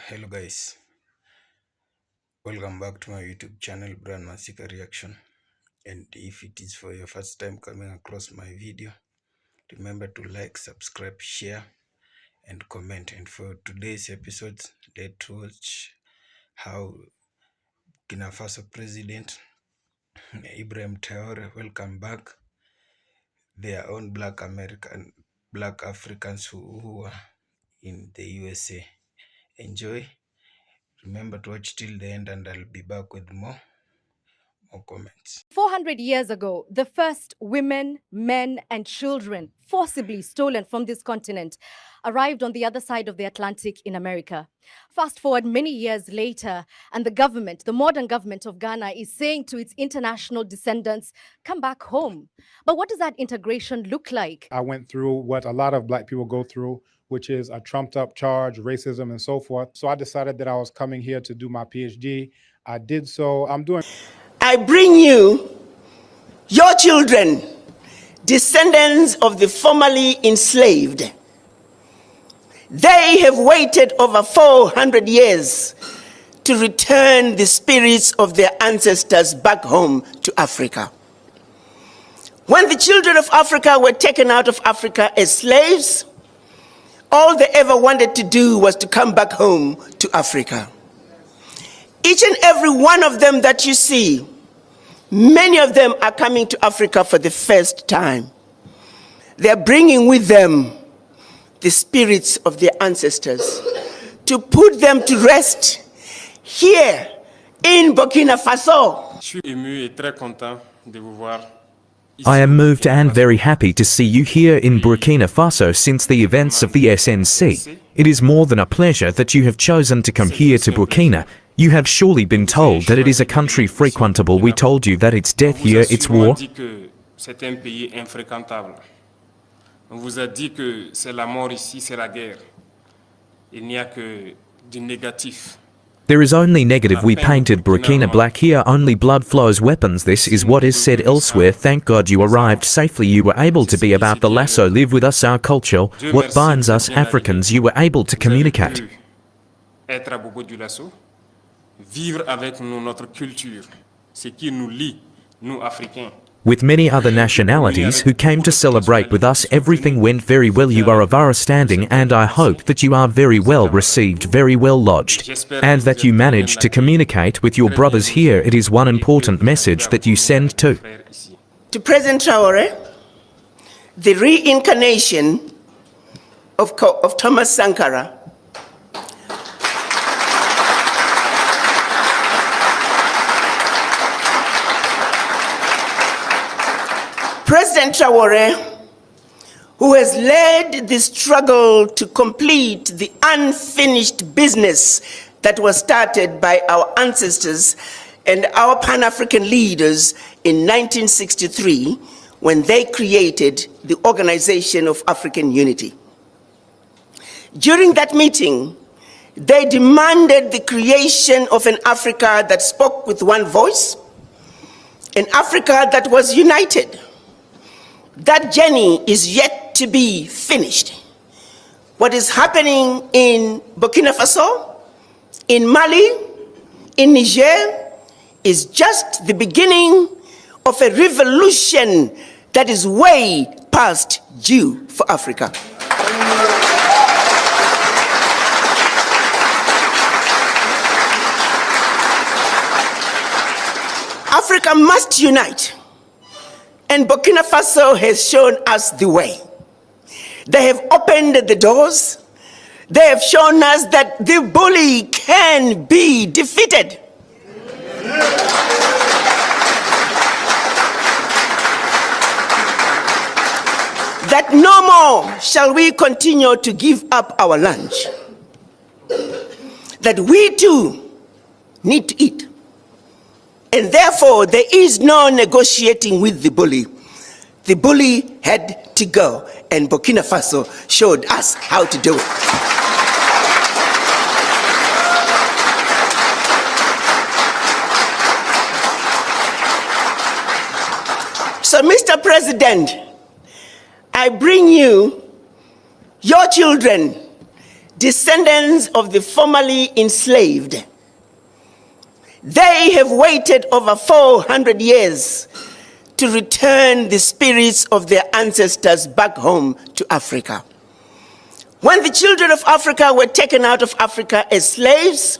Hello guys, welcome back to my YouTube channel Brand Masika Reaction. And if it is for your first time coming across my video, remember to like, subscribe, share and comment. And for today's episode, let's watch how Burkina Faso President Ibrahim Traore welcome back their own black Africans who are in the USA. Enjoy. Remember to watch till the end and I'll be back with more comments. 400 years ago, the first women, men, and children forcibly stolen from this continent arrived on the other side of the Atlantic in America. Fast forward many years later, and the modern government of Ghana is saying to its international descendants, come back home. But what does that integration look like? I went through what a lot of Black people go through, which is a trumped up charge, racism, and so forth. So I decided that I was coming here to do my PhD. I did so. I bring you your children, descendants of the formerly enslaved. They have waited over 400 years to return the spirits of their ancestors back home to Africa. When the children of Africa were taken out of Africa as slaves, all they ever wanted to do was to come back home to Africa. Each and every one of them that you see, many of them are coming to Africa for the first time. They're bringing with them the spirits of their ancestors to put them to rest here in Burkina Faso. Je suis ému et très content de vous voir. I am moved and very happy to see you here in Burkina Faso since the events of the SNC. It is more than a pleasure that you have chosen to come here to Burkina. You have surely been told that it is a country frequentable. We told you that it's death here, it's war. C'est un pays infréquentable. On vous a dit que c'est la mort ici, c'est la guerre. Il n'y a que du négatif. There is only negative. We painted Burkina black here, only blood flows, weapons. This is what is said elsewhere. Thank God you arrived safely. You were able to be about the lasso, live with us, our culture, what binds us Africans. You were able to communicate. Être à beaucoup du lasso, vivre avec nous notre culture, ce qui nous lie, nous Africains. With many other nationalities who came to celebrate with us, everything went very well. You are of our standing, and I hope that you are very well received, very well lodged, and that you managed to communicate with your brothers here. It is one important message that you send to President Traore, the reincarnation of Thomas Sankara. President Traore, who has led the struggle to complete the unfinished business that was started by our ancestors and our Pan-African leaders in 1963 when they created the Organization of African Unity. During that meeting, they demanded the creation of an Africa that spoke with one voice, an Africa that was united. That journey is yet to be finished. What is happening in Burkina Faso, in Mali, in Niger, is just the beginning of a revolution that is way past due for Africa. Africa must unite. And Burkina Faso has shown us the way. They have opened the doors. They have shown us that the bully can be defeated. That no more shall we continue to give up our lunch. That we too need to eat. And therefore, there is no negotiating with the bully. The bully had to go, and Burkina Faso showed us how to do it. So, Mr. President, I bring you your children, descendants of the formerly enslaved. They have waited over 400 years to return the spirits of their ancestors back home to Africa. When the children of Africa were taken out of Africa as slaves,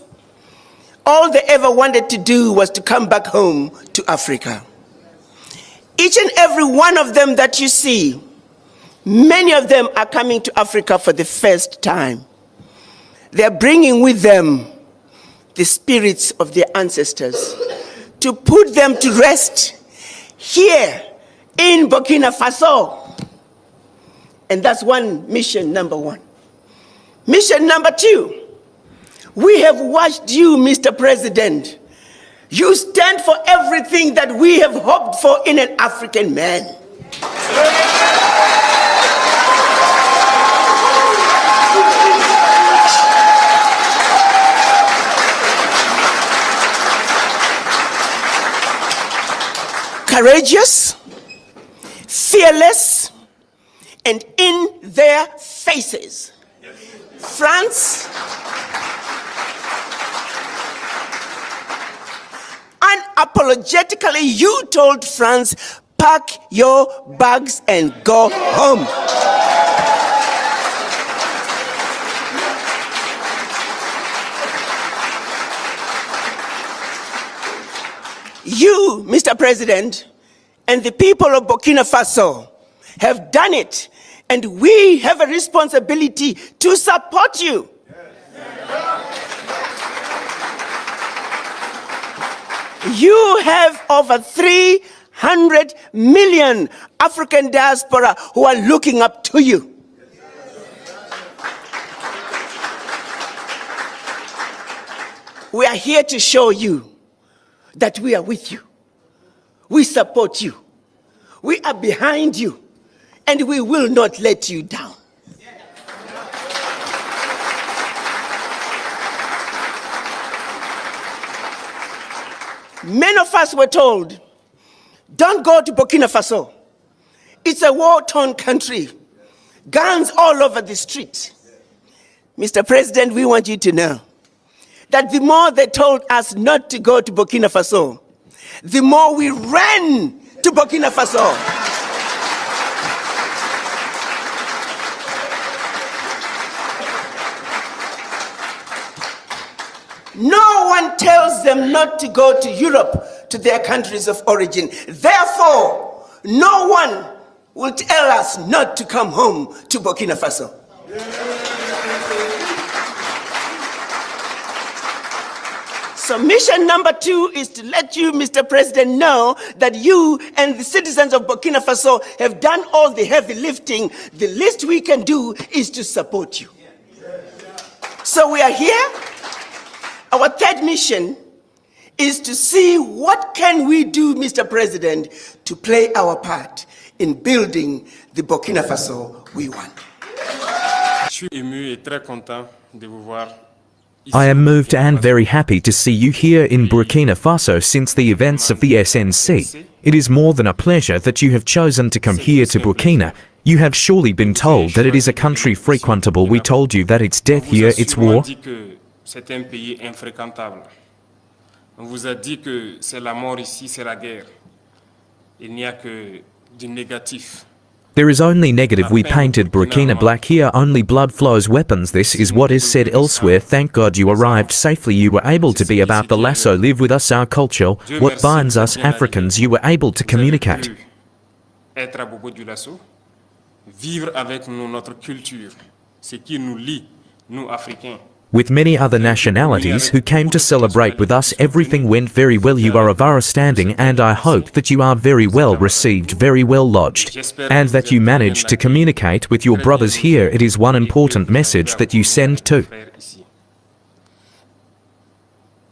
all they ever wanted to do was to come back home to Africa. Each and every one of them that you see, many of them are coming to Africa for the first time. They're bringing with them the spirits of their ancestors to put them to rest here in Burkina Faso. And that's mission number one. Mission number two, we have watched you, Mr. President. You stand for everything that we have hoped for in an African man. Courageous, fearless, and in their faces. France, unapologetically, you told France, pack your bags and go home. You, Mr. President, and the people of Burkina Faso have done it, and we have a responsibility to support you. You have over 300 million African diaspora who are looking up to you. We are here to show you that we are with you. We support you. We are behind you. And we will not let you down. Many of us were told, don't go to Burkina Faso. It's a war-torn country. Guns all over the street. Mr. President, we want you to know that the more they told us not to go to Burkina Faso, the more we ran to Burkina Faso. No one tells them not to go to Europe, to their countries of origin. Therefore, no one will tell us not to come home to Burkina Faso. So mission number two is to let you, Mr. President, know that you and the citizens of Burkina Faso have done all the heavy lifting. The least we can do is to support you. So we are here. Our third mission is to see what can we do, Mr. President, to play our part in building the Burkina Faso we want. Je suis ému et très content de vous voir. I am moved and very happy to see you here in Burkina Faso since the events of the SNC. It is more than a pleasure that you have chosen to come here to Burkina. You have surely been told that it is a country frequentable. We told you that it's death here, it's war. C'est un pays infréquentable. On vous a dit que c'est la mort ici, c'est la guerre. Il n'y a que du négatif. There is only negative. We painted Burkina black here, only blood flows, weapons. This is what is said elsewhere. Thank God you arrived safely. You were able to be about the lasso, live with us, our culture, what binds us Africans. You were able to communicate. Être à propos du lasso, vivre avec nous notre culture, ce qui nous lie, nous Africains. With many other nationalities who came to celebrate with us, everything went very well. You are of our standing, and I hope that you are very well received, very well lodged, and that you managed to communicate with your brothers here. It is one important message that you send to.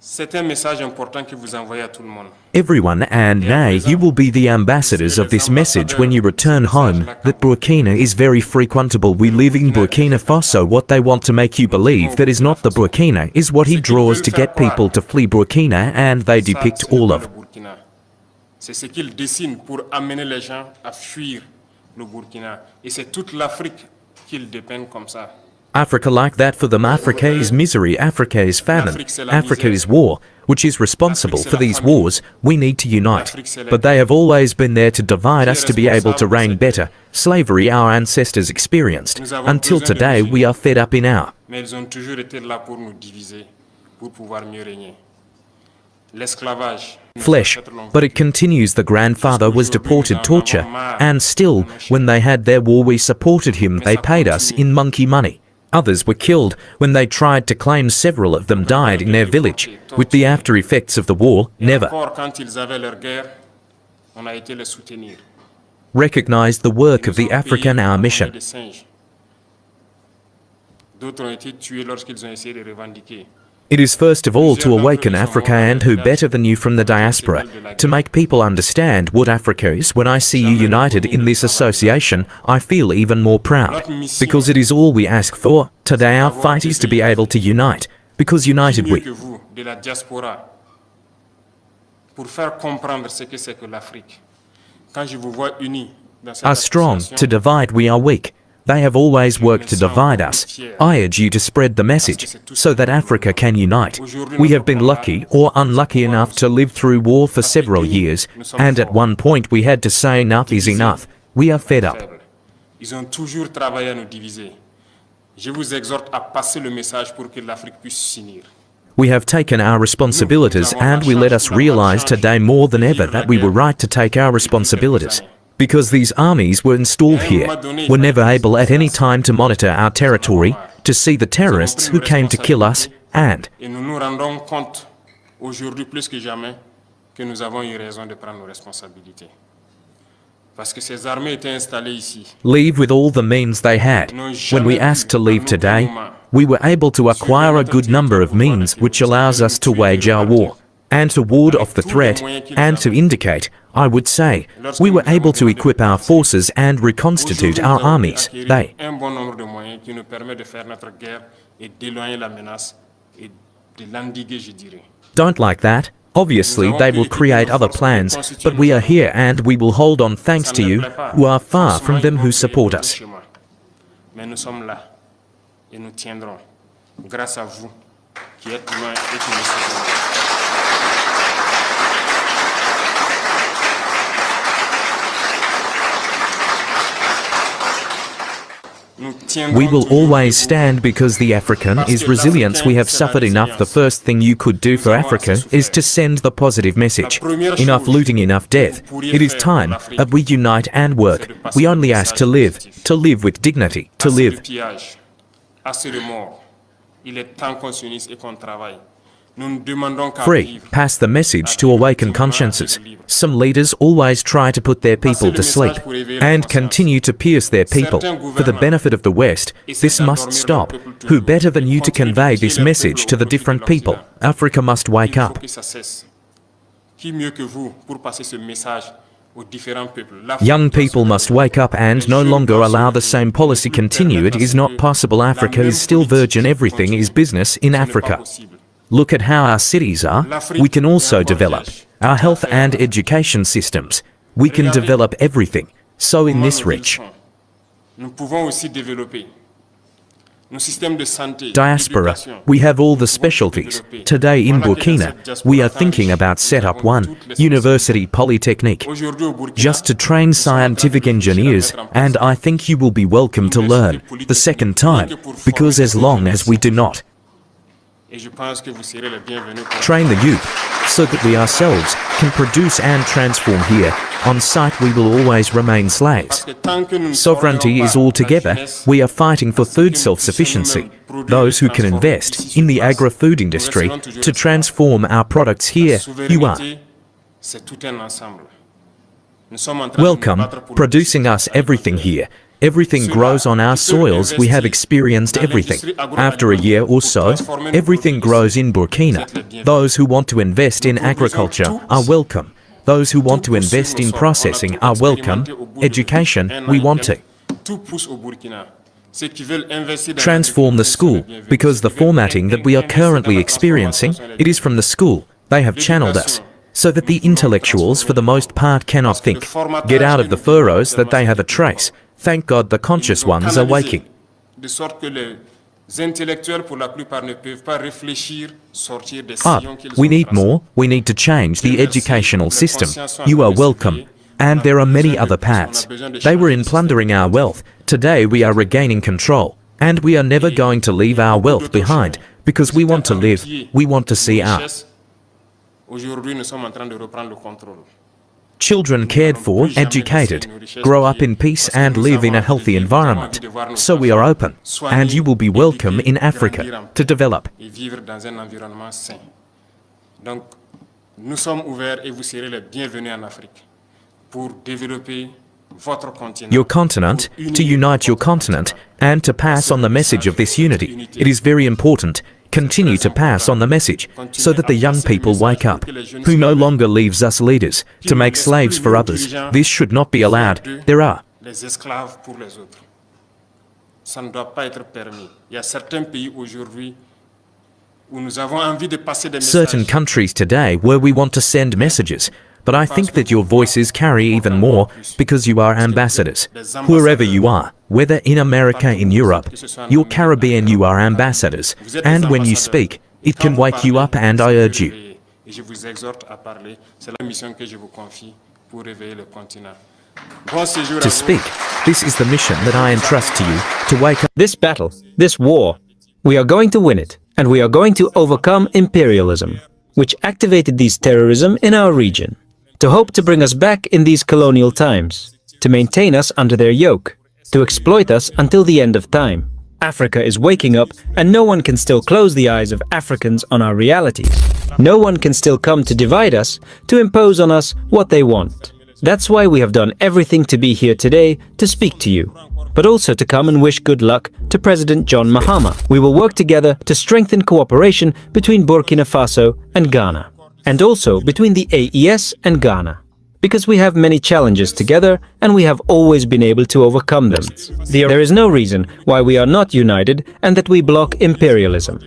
C'est un message important que vous envoyez à tout le monde. Everyone, and nay, you will be the ambassadors of this message when you return home, that Burkina is very frequentable. We live in Burkina Faso. What they want to make you believe that is not the Burkina is what he draws to get people to flee Burkina, and they depict all of. C'est ce qu'il dessine pour amener les gens à fuir le Burkina. Et c'est toute l'Afrique qu'il dépeint comme ça. Africa like that for them. Africa is misery, Africa is famine, Africa is war, which is responsible for these wars. We need to unite. But they have always been there to divide us to be able to reign better. Slavery our ancestors experienced. Until today we are fed up in our. Mais ils ont toujours été là pour nous diviser, pour pouvoir mieux régner. L'esclavage. Flesh, but it continues. The grandfather was deported, torture, and still, when they had their war we supported him, they paid us in monkey money. Others were killed when they tried to claim. Several of them died in their village. With the after effects of the war, never recognized the work of the African, our mission. It is first of all to awaken Africa, and who better than you from the diaspora, to make people understand what Africa is. When I see you united in this association, I feel even more proud, because it is all we ask for. Today our fight is to be able to unite, because united we are strong. To divide we are weak. They have always worked to divide us. I urge you to spread the message, so that Africa can unite. We have been lucky or unlucky enough to live through war for several years, and at one point we had to say enough is enough. We are fed up. Ils ont toujours travaillé à nous diviser. Je vous exhorte à passer le message pour que l'Afrique puisse s'unir. We have taken our responsibilities, and we let us realize today more than ever that we were right to take our responsibilities. Because these armies were installed here, were never able at any time to monitor our territory, to see the terrorists who came to kill us, and Et nous nous rendons compte aujourd'hui plus que jamais que nous avons eu raison de prendre nos responsabilités. Parce que ces armées étaient installées ici. leave with all the means they had. When we asked to leave today, we were able to acquire a good number of means which allows us to wage our war, and to ward off the threat, and to indicate, I would say, we were able to equip our forces and reconstitute our armies. They un bon nombre de moyens qui nous permettent de faire notre guerre et d'éloigner la menace et de l'endiguer, je dirais. don't like that. Obviously, they will create other plans, but we are here and we will hold on thanks to you, who are far from them who support us. Mais nous sommes là et nous tiendrons grâce à vous qui êtes loin et qui nous soutenez. We will always stand because the African is resilience. We have suffered enough. The first thing you could do for Africa is to send the positive message. Enough looting, enough death. It is time that we unite and work. We only ask to live with dignity, to live. Assez de morts. Il est temps qu'on s'unisse et qu'on travaille. Nous ne demandons qu'à Free, vivre. pass the message to awaken consciences. Some leaders always try to put their people to sleep and continue to pierce their people for the benefit of the West. This must stop. Who better than you to convey this message to the different people? Africa must wake Il up. faut que ça cesse. Qui mieux que vous pour passer ce message aux différents peuples? Young people must wake up and no longer allow the same policy continue. It is not possible. Africa is still virgin. Everything is business in Africa. Look at how our cities are. We can also develop our health and education systems. We can develop everything. So in this rich Nous pouvons aussi développer nos systèmes de santé, diaspora, d'éducation. we have all the specialties. Today in Burkina, we are thinking about set up one university polytechnic Aujourd'hui au Burkina, just to train scientific engineers, and I think you will be welcome to learn the second time, because as long as we do not et je pense que vous serez les bienvenus pour train the youth so that we ourselves can produce and transform here, on site we will always remain slaves. Parce que tant que nous ne Sovereignty formons is pas all la together. jeunesse, We are fighting for food self-sufficiency. Those who can invest in the agri-food industry to transform our products here, you are souveraineté, c'est tout un ensemble. Nous sommes en train de nous welcome, battre pour producing us everything here. Everything grows on our soils. We have experienced everything. After a year or so, everything grows in Burkina. Those who want to invest in agriculture are welcome. Those who want to invest in processing are welcome. Education, we want to Tout pousse au Burkina. Ceux qui veulent investir dans transform the l'agriculture sont les school, bienvenus. because the formatting that we are currently experiencing, it is from the school. They have channeled us, so that the intellectuals for the most part cannot think. Get out of the furrows that they have a trace. Thank God the conscious ones are waking. De sorte que intellectuels, pour la plupart, ne peuvent pas réfléchir, sortir des Up. sillons qu'ils We ont need tracés. more. We need to change the educational system. You are welcome. And there are many other paths. They were in plundering our wealth. Today we are regaining control. And we are never going to leave our wealth behind because we want to live, we want to see our Aujourd'hui, nous sommes en train de reprendre le contrôle. children cared for, educated, grow up in peace and live in a healthy environment. So we are open, and you will be welcome in Africa to develop. Et vivre dans un environnement sain. Donc, nous sommes ouverts et vous serez les bienvenus en Afrique pour développer votre continent. Your continent, to unite your continent, and to pass on the message of this unity. It is very important. Continue to pass on the message so that the young people wake up, who no longer leaves us leaders to make slaves for others. This should not be allowed. There are Les esclaves pour les autres. Ça ne doit pas être permis. Il y a certains pays aujourd'hui où nous avons envie de passer des certain messages. countries today where we want to send messages, but I think that your voices carry even more because you are ambassadors. Wherever you are, whether in America, in Europe, your Caribbean, you are ambassadors. And when you speak, it can wake you up, and I urge you. Et je vous exhorte à parler. C'est la mission que je vous confie pour réveiller le continent. Bon séjour à To vous. speak, this is the mission that I entrust to you, to wake up. This battle, this war, we are going to win it, and we are going to overcome imperialism, which activated these terrorism in our region, to hope to bring us back in these colonial times, to maintain us under their yoke, to exploit us until the end of time. Africa is waking up, and no one can still close the eyes of Africans on our realities. No one can still come to divide us, to impose on us what they want. That's why we have done everything to be here today to speak to you, but also to come and wish good luck to President John Mahama. We will work together to strengthen cooperation between Burkina Faso and Ghana, and also between the AES and Ghana, because we have many challenges together and we have always been able to overcome them. There is no reason why we are not united and that we block imperialism.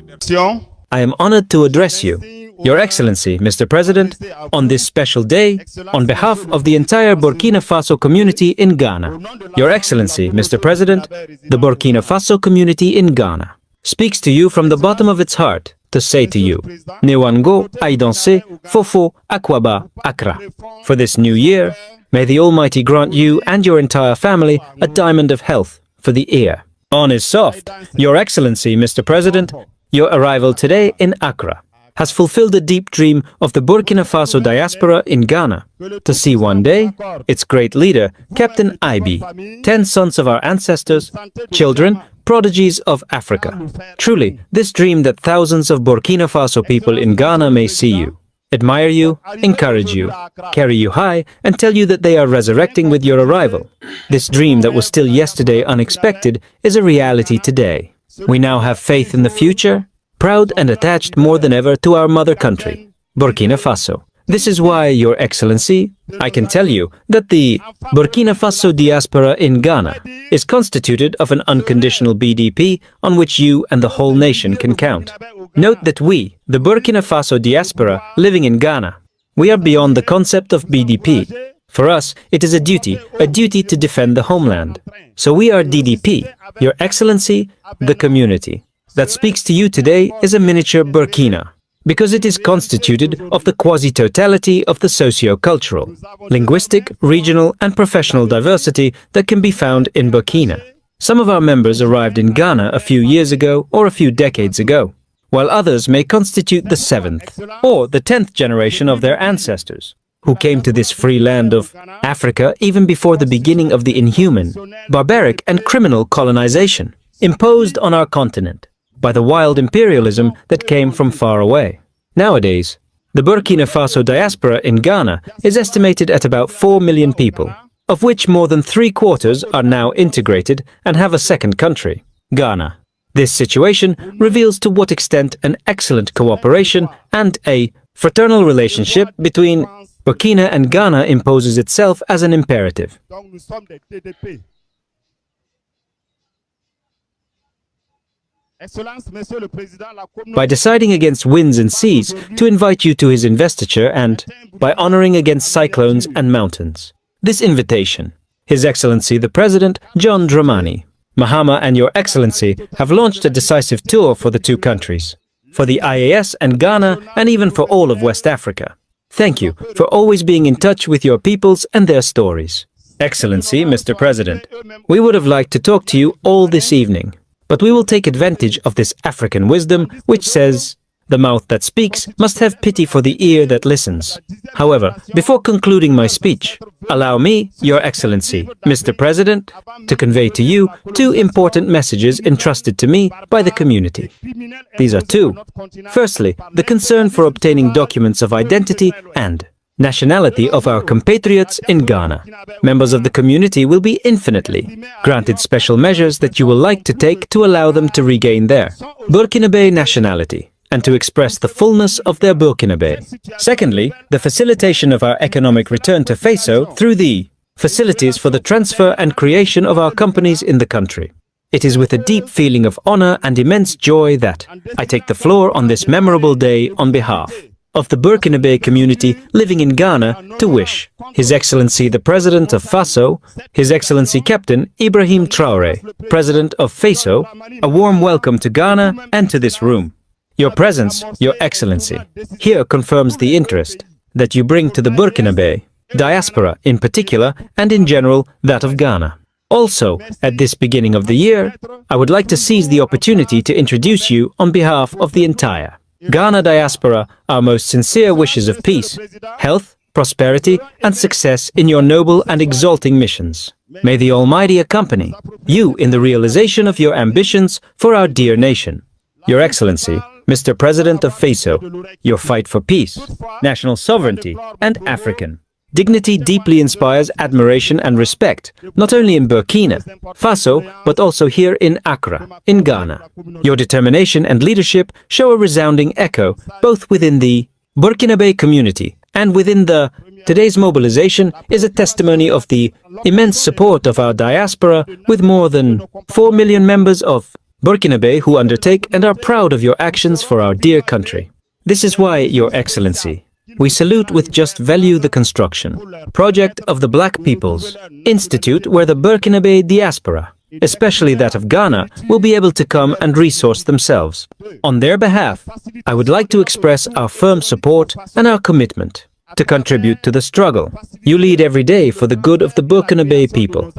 I am honored to address you, Your Excellency, Mr. President, on this special day, on behalf of the entire Burkina Faso community in Ghana. Your Excellency, Mr. President, the Burkina Faso community in Ghana speaks to you from the bottom of its heart to say to you, Newango Aidanse Fofo Akwaba Accra. For this new year, may the Almighty grant you and your entire family a diamond of health for the ear. On is soft. Your Excellency, Mr. President, your arrival today in Accra has fulfilled the deep dream of the Burkina Faso diaspora in Ghana to see one day its great leader, Captain Ibi, 10 sons of our ancestors, children, prodigies of Africa. Truly, this dream that thousands of Burkina Faso people in Ghana may see you, admire you, encourage you, carry you high, and tell you that they are resurrecting with your arrival. This dream that was still yesterday unexpected is a reality today. We now have faith in the future, proud and attached more than ever to our mother country, Burkina Faso. This is why, Your Excellency, I can tell you that the Burkina Faso diaspora in Ghana is constituted of an unconditional BDP on which you and the whole nation can count. Note that we, the Burkina Faso diaspora living in Ghana, we are beyond the concept of BDP. For us, it is a duty to defend the homeland. So we are DDP, Your Excellency, the community that speaks to you today is a miniature Burkina, because it is constituted of the quasi-totality of the socio-cultural, linguistic, regional and professional diversity that can be found in Burkina. Some of our members arrived in Ghana a few years ago or a few decades ago, while others may constitute the 7th or the 10th generation of their ancestors, who came to this free land of Africa even before the beginning of the inhuman, barbaric and criminal colonization imposed on our continent by the wild imperialism that came from far away. Nowadays, the Burkina Faso diaspora in Ghana is estimated at about 4 million people, of which more than 3/4 are now integrated and have a second country, Ghana. This situation reveals to what extent an excellent cooperation and a fraternal relationship between Burkina and Ghana imposes itself as an imperative. By deciding against winds and seas to invite you to his investiture and by honoring against cyclones and mountains. This invitation, His Excellency the President John Dramani, Mahama and Your Excellency have launched a decisive tour for the two countries, for the IAS and Ghana, and even for all of West Africa. Thank you for always being in touch with your peoples and their stories. Excellency, Mr. President, we would have liked to talk to you all this evening, but we will take advantage of this African wisdom which says, the mouth that speaks must have pity for the ear that listens. However, before concluding my speech, allow me, Your Excellency, Mr. President, to convey to you two important messages entrusted to me by the community. These are two. Firstly, the concern for obtaining documents of identity and nationality of our compatriots in Ghana. Members of the community will be infinitely granted special measures that you will like to take to allow them to regain their Burkinabe nationality and to express the fullness of their Burkinabe. Secondly, the facilitation of our economic return to FASO through the facilities for the transfer and creation of our companies in the country. It is with a deep feeling of honor and immense joy that I take the floor on this memorable day on behalf of the Burkinabe community living in Ghana to wish His Excellency the President of FASO, His Excellency Captain Ibrahim Traore, President of FASO, a warm welcome to Ghana and to this room. Your presence, Your Excellency, here confirms the interest that you bring to the Burkinabe diaspora in particular and in general that of Ghana. Also, at this beginning of the year, I would like to seize the opportunity to introduce you on behalf of the entire Ghana diaspora our most sincere wishes of peace, health, prosperity and success in your noble and exalting missions. May the Almighty accompany you in the realization of your ambitions for our dear nation. Your Excellency, Mr. President of FASO, your fight for peace, national sovereignty, and African dignity deeply inspires admiration and respect, not only in Burkina Faso, but also here in Accra, in Ghana. Your determination and leadership show a resounding echo both within the Burkinabe community and within the today's mobilization is a testimony of the immense support of our diaspora with more than 4 million members of Burkinabe who undertake and are proud of your actions for our dear country. This is why, Your Excellency, we salute with just value the construction project of the Black People's Institute where the Burkinabe diaspora, especially that of Ghana, will be able to come and resource themselves. On their behalf, I would like to express our firm support and our commitment to contribute to the struggle you lead every day for the good of the Burkinabe people.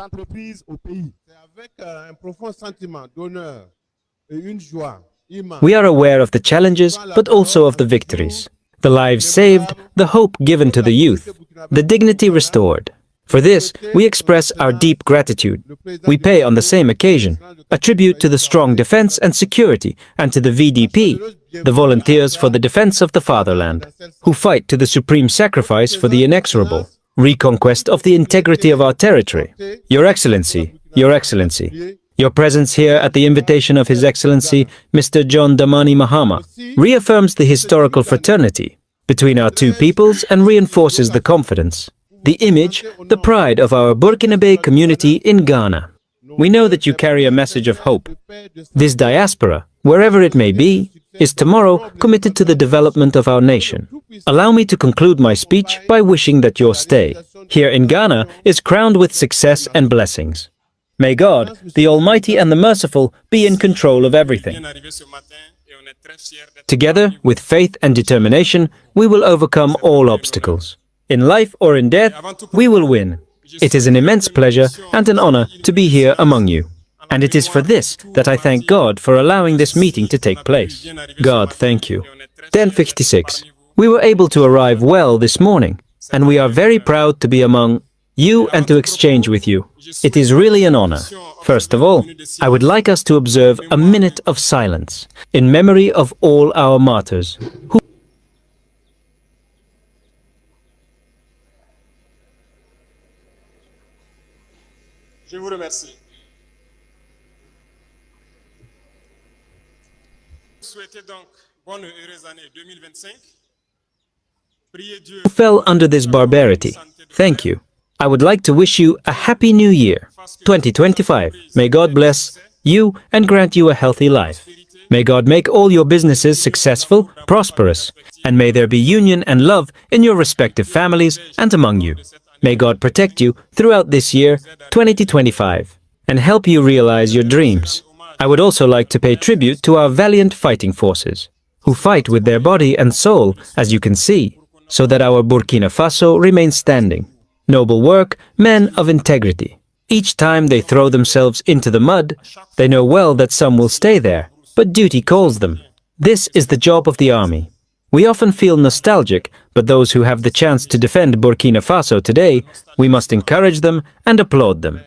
We are aware of the challenges, but also of the victories. The lives saved, the hope given to the youth, the dignity restored. For this, we express our deep gratitude. We pay on the same occasion a tribute to the strong defense and security and to the VDP, the Volunteers for the Defense of the Fatherland, who fight to the supreme sacrifice for the inexorable reconquest of the integrity of our territory. Your Excellency, Your Excellency, your presence here at the invitation of His Excellency Mr. John Dramani Mahama reaffirms the historical fraternity between our two peoples and reinforces the confidence, the image, the pride of our Burkinabe community in Ghana. We know that you carry a message of hope. This diaspora, wherever it may be, is tomorrow committed to the development of our nation. Allow me to conclude my speech by wishing that your stay here in Ghana is crowned with success and blessings. May God, the Almighty and the Merciful, be in control of everything. Together, with faith and determination, we will overcome all obstacles. In life or in death, we will win. It is an immense pleasure and an honor to be here among you. And it is for this that I thank God for allowing this meeting to take place. God, thank you. 10:56. We were able to arrive well this morning, and we are very proud to be among you and to exchange with you. It is really an honor. First of all, I would like us to observe a minute of silence in memory of all our martyrs who Je vous remercie. Souhaitez donc bonne et heureuse année 2025. Priez Dieu fell under this barbarity. Thank you. I would like to wish you a happy new year, 2025. May God bless you and grant you a healthy life. May God make all your businesses successful, prosperous, and may there be union and love in your respective families and among you. May God protect you throughout this year, 2025. and help you realize your dreams. I would also like to pay tribute to our valiant fighting forces, who fight with their body and soul, as you can see, so that our Burkina Faso remains standing. Noble work, men of integrity. Each time they throw themselves into the mud, they know well that some will stay there, but duty calls them. This is the job of the army. We often feel nostalgic, but those who have the chance to defend Burkina Faso today, we must encourage them and applaud them.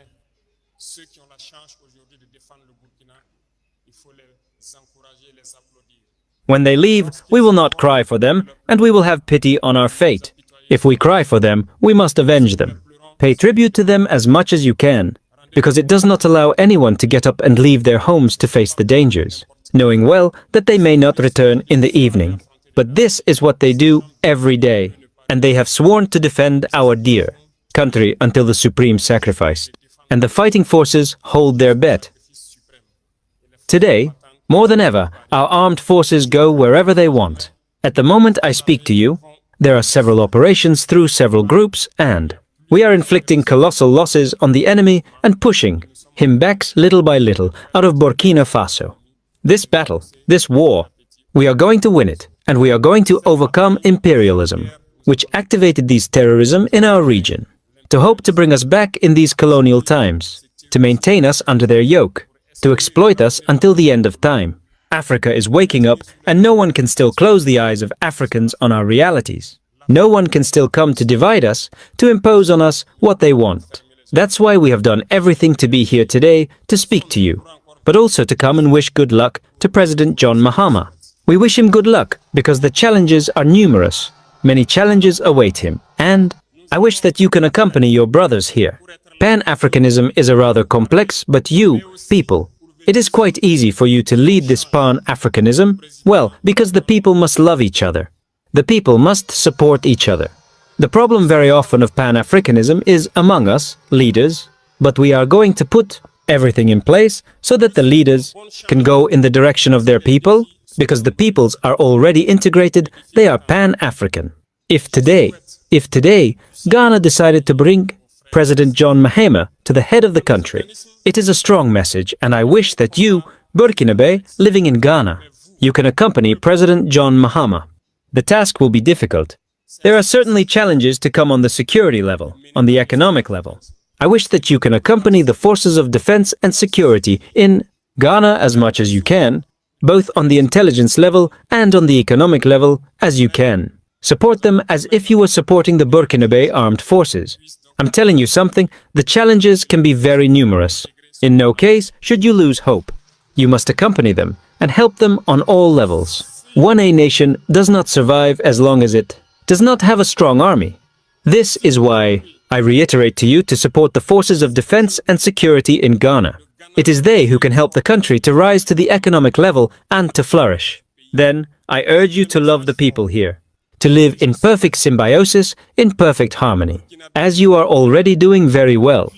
Ceux qui ont la chance aujourd'hui de défendre le Burkina, il faut les encourager, les applaudir. When they leave, we will not cry for them, and we will have pity on our fate. If we cry for them, we must avenge them. Pay tribute to them as much as you can, because it does not allow anyone to get up and leave their homes to face the dangers, knowing well that they may not return in the evening. But this is what they do every day, and they have sworn to defend our dear country until the supreme sacrifice. And the fighting forces hold their bet. Today, more than ever, our armed forces go wherever they want. At the moment I speak to you, there are several operations through several groups, and we are inflicting colossal losses on the enemy and pushing him back little by little out of Burkina Faso. This battle, this war, we are going to win it, and we are going to overcome imperialism, which activated these terrorism in our region, to hope to bring us back in these colonial times, to maintain us under their yoke, to exploit us until the end of time. Africa is waking up, and no one can still close the eyes of Africans on our realities. No one can still come to divide us, to impose on us what they want. That's why we have done everything to be here today to speak to you, but also to come and wish good luck to President John Mahama. We wish him good luck because the challenges are numerous. Many challenges await him, and I wish that you can accompany your brothers here. Pan-Africanism is a rather complex, but you, people, it is quite easy for you to lead this Pan-Africanism, well, because the people must love each other. The people must support each other. The problem very often of Pan-Africanism is among us, leaders, but we are going to put everything in place so that the leaders can go in the direction of their people, because the peoples are already integrated, they are Pan-African. If today, Ghana decided to bring President John Mahama to the head of the country, it is a strong message, and I wish that you, Burkinabe, living in Ghana, you can accompany President John Mahama. The task will be difficult. There are certainly challenges to come on the security level, on the economic level. I wish that you can accompany the forces of defense and security in Ghana as much as you can, both on the intelligence level and on the economic level as you can. Support them as if you were supporting the Burkinabe armed forces. I'm telling you something, the challenges can be very numerous. In no case should you lose hope. You must accompany them and help them on all levels. One A nation does not survive as long as it does not have a strong army. This is why I reiterate to you to support the forces of defense and security in Ghana. It is they who can help the country to rise to the economic level and to flourish. Then, I urge you to love the people here, to live in perfect symbiosis, in perfect harmony, as you are already doing very well.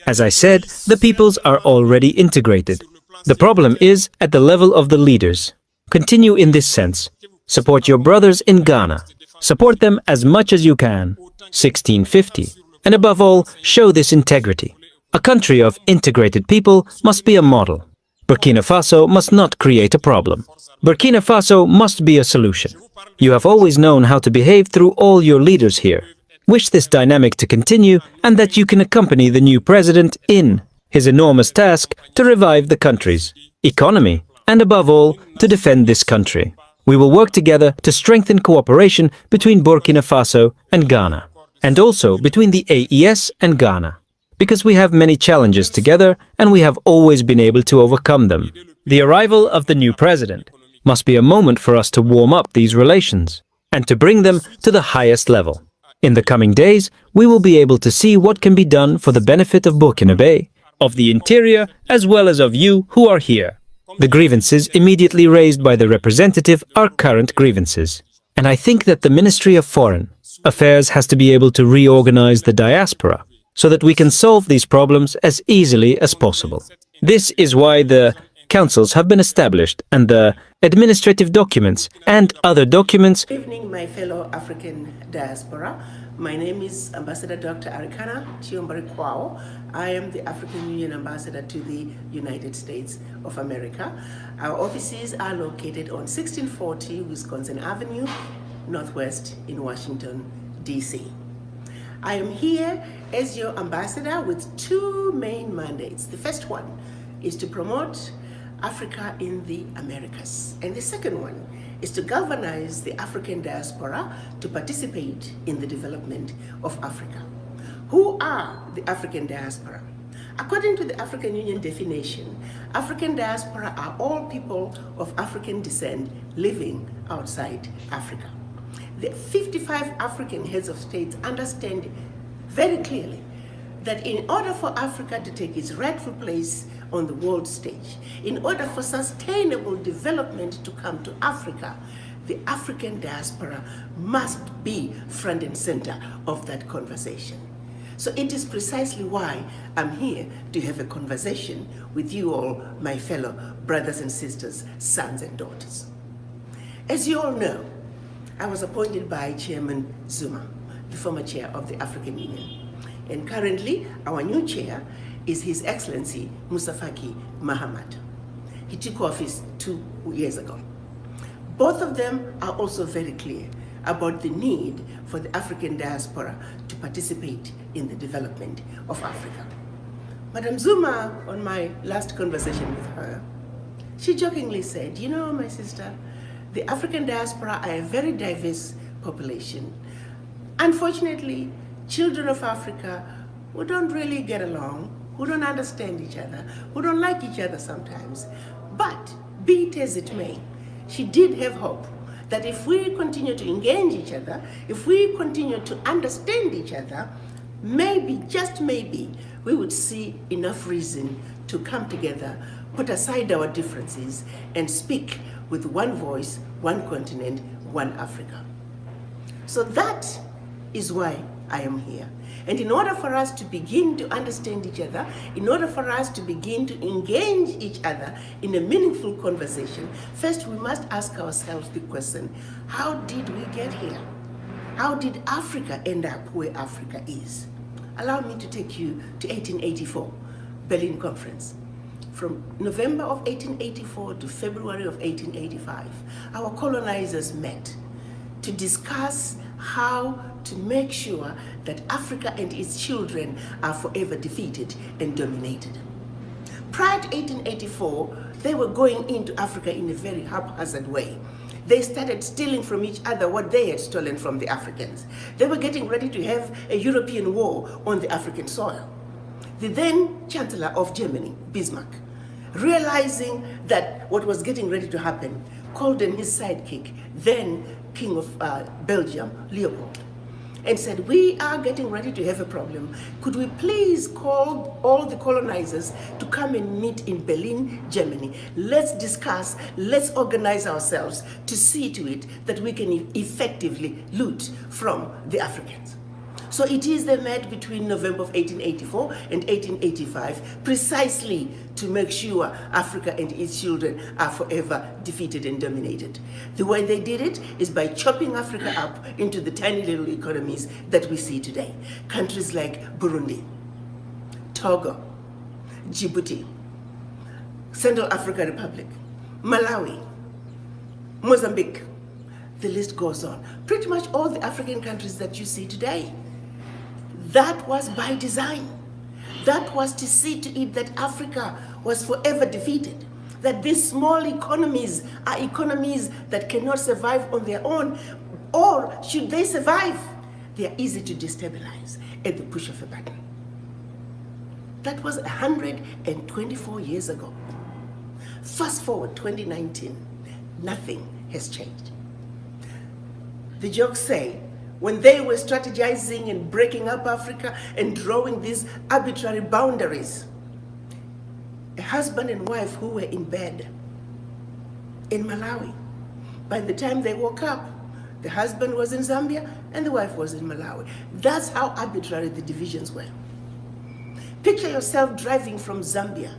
As I said, the peoples are already integrated. The problem is at the level of the leaders. Continue in this sense. Support your brothers in Ghana. Support them as much as you can. 1650. And above all, show this integrity. A country of integrated people must be a model. Burkina Faso must not create a problem. Burkina Faso must be a solution. You have always known how to behave through all your leaders here. Wish this dynamic to continue and that you can accompany the new president in his enormous task to revive the country's economy and above all, to defend this country. We will work together to strengthen cooperation between Burkina Faso and Ghana, and also between the AES and Ghana, because we have many challenges together and we have always been able to overcome them. The arrival of the new president must be a moment for us to warm up these relations and to bring them to the highest level. In the coming days, we will be able to see what can be done for the benefit of Burkinabe, of the interior, as well as of you who are here. The grievances immediately raised by the representative are current grievances. And I think that the Ministry of Foreign Affairs has to be able to reorganize the diaspora so that we can solve these problems as easily as possible. This is why the councils have been established and the administrative documents and other documents. Good evening, my fellow African diaspora. My name is Ambassador Dr. Arikana Chiombari Kwao. I am the African Union Ambassador to the United States of America. Our offices are located on 1640 Wisconsin Avenue, Northwest in Washington, D.C. I am here as your ambassador with two main mandates. The first one is to promote Africa in the Americas, and the second one is to galvanize the African diaspora to participate in the development of Africa. Who are the African diaspora? According to the African Union definition, African diaspora are all people of African descent living outside Africa. The 55 African heads of states understand very clearly that in order for Africa to take its rightful place on the world stage, in order for sustainable development to come to Africa, the African diaspora must be front and center of that conversation. So it is precisely why I'm here to have a conversation with you all, my fellow brothers and sisters, sons and daughters. As you all know, I was appointed by Chairman Zuma, the former chair of the African Union. And currently, our new chair is His Excellency Musa Faki Mahamat. He took office 2 years ago. Both of them are also very clear about the need for the African diaspora to participate in the development of Africa. Madam Zuma, on my last conversation with her, she jokingly said, you know, my sister, the African diaspora are a very diverse population. Unfortunately, children of Africa who don't really get along, who don't understand each other, who don't like each other sometimes. But be it as it may, she did have hope that if we continue to engage each other, if we continue to understand each other, maybe, just maybe, we would see enough reason to come together, put aside our differences, and speak with one voice, one continent, one Africa. So that is why I am here. And in order for us to begin to understand each other, in order for us to begin to engage each other in a meaningful conversation, first we must ask ourselves the question, how did we get here? How did Africa end up where Africa is? Allow me to take you to 1884, Berlin Conference. From November of 1884 to February of 1885, our colonizers met to discuss how to make sure that Africa and its children are forever defeated and dominated. Prior to 1884, they were going into Africa in a very haphazard way. They started stealing from each other what they had stolen from the Africans. They were getting ready to have a European war on the African soil. The then Chancellor of Germany, Bismarck, realizing that what was getting ready to happen, called in his sidekick, then King of Belgium, Leopold, and said, we are getting ready to have a problem. Could we please call all the colonizers to come and meet in Berlin, Germany? Let's discuss, let's organize ourselves to see to it that we can effectively loot from the Africans. So it is they met between November of 1884 and 1885, precisely to make sure Africa and its children are forever defeated and dominated. The way they did it is by chopping Africa up into the tiny little economies that we see today. Countries like Burundi, Togo, Djibouti, Central African Republic, Malawi, Mozambique, the list goes on. Pretty much all the African countries that you see today. That was by design. That was to see to it that Africa was forever defeated. That these small economies are economies that cannot survive on their own, or should they survive, they are easy to destabilize at the push of a button. That was 124 years ago. Fast forward 2019, nothing has changed. The jokes say, when they were strategizing and breaking up Africa and drawing these arbitrary boundaries, a husband and wife who were in bed in Malawi, by the time they woke up, the husband was in Zambia and the wife was in Malawi. That's how arbitrary the divisions were. Picture yourself driving from Zambia,